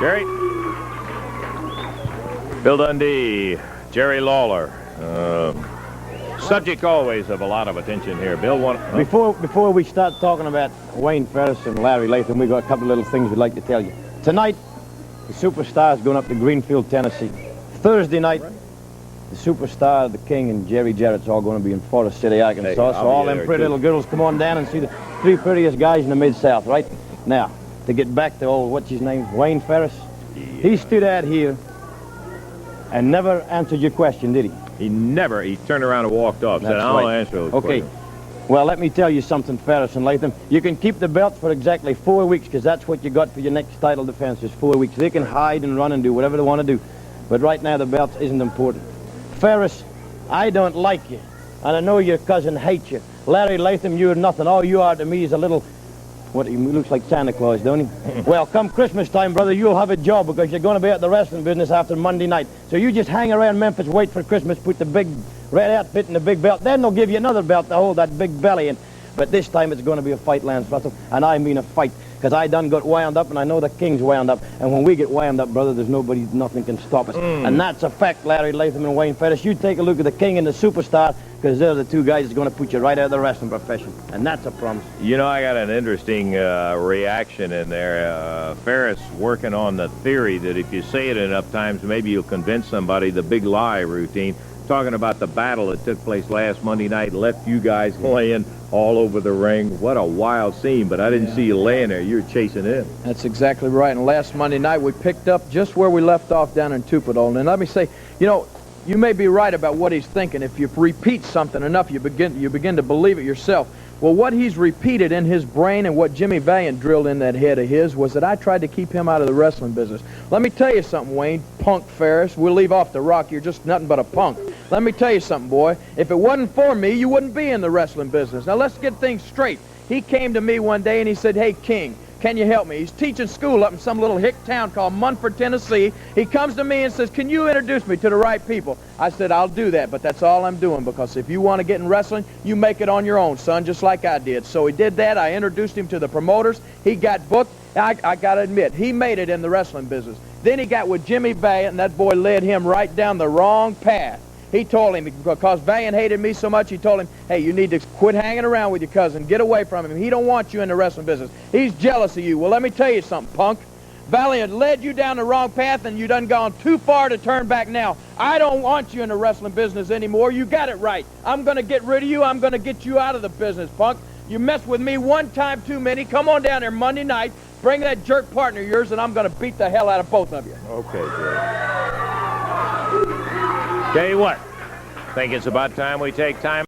Jerry. Bill Dundee, Jerry Lawler. Subject always of a lot of attention here. Bill, Before we start talking about Wayne Ferris and Larry Latham, we got a couple of little things we'd like to tell you. Tonight, the Superstar's going up to Greenfield, Tennessee. Thursday night, the Superstar, the King, and Jerry Jarrett's all going to be in Forest City, Arkansas. So all them pretty little girls come on down and see the three prettiest guys in the Mid-South, right? Now, to get back to old, what's his name, Wayne Ferris? Yeah. He stood out here and never answered your question, did he? He never. He turned around and walked off. Said, I'll answer those questions. Well, let me tell you something, Ferris and Latham. You can keep the belts for exactly 4 weeks, because that's what you got for your next title defense, is 4 weeks. They can hide and run and do whatever they want to do. But right now, the belts isn't important. Ferris, I don't like you. And I know your cousin hates you. Larry Latham, you're nothing. All you are to me is a little... What, he looks like Santa Claus, don't he? Well, come Christmas time, brother, you'll have a job, because you're going to be at the wrestling business after Monday night. So you just hang around Memphis, wait for Christmas, put the big red outfit and the big belt. Then they'll give you another belt to hold that big belly in. But this time it's going to be a fight, Lance Russell. And I mean a fight, because I done got wound up, and I know the King's wound up. And when we get wound up, brother, there's nothing can stop us. And that's a fact, Larry Latham and Wayne Ferris. You take a look at the King and the Superstar, because they're the two guys that's going to put you right out of the wrestling profession. And that's a promise. You know, I got an interesting reaction in there. Ferris working on the theory that if you say it enough times, maybe you'll convince somebody, the big lie routine. Talking about the battle that took place last Monday night, left you guys laying all over the ring. What a wild scene, but I didn't see you laying there. You were chasing in. That's exactly right. And last Monday night, we picked up just where we left off down in Tupelo. And let me say, you know, you may be right about what he's thinking. If you repeat something enough, you begin to believe it yourself. Well, what he's repeated in his brain and what Jimmy Valiant drilled in that head of his was that I tried to keep him out of the wrestling business. Let me tell you something, Wayne, punk Ferris. We'll leave off the rock. You're just nothing but a punk. Let me tell you something, boy. If it wasn't for me, you wouldn't be in the wrestling business. Now, let's get things straight. He came to me one day and he said, hey, King, can you help me? He's teaching school up in some little hick town called Munford, Tennessee. He comes to me and says, can you introduce me to the right people? I said, I'll do that, but that's all I'm doing, because if you want to get in wrestling, you make it on your own, son, just like I did. So he did that. I introduced him to the promoters. He got booked. I got to admit, he made it in the wrestling business. Then he got with Jimmy Valiant, and that boy led him right down the wrong path. He told him, because Valiant hated me so much, he told him, hey, you need to quit hanging around with your cousin. Get away from him. He don't want you in the wrestling business. He's jealous of you. Well, let me tell you something, punk. Valiant led you down the wrong path, and you done gone too far to turn back now. I don't want you in the wrestling business anymore. You got it right. I'm going to get rid of you. I'm going to get you out of the business, punk. You mess with me one time too many. Come on down there Monday night. Bring that jerk partner of yours, and I'm going to beat the hell out of both of you. Okay, Jerry. Tell you what, think it's about time we take time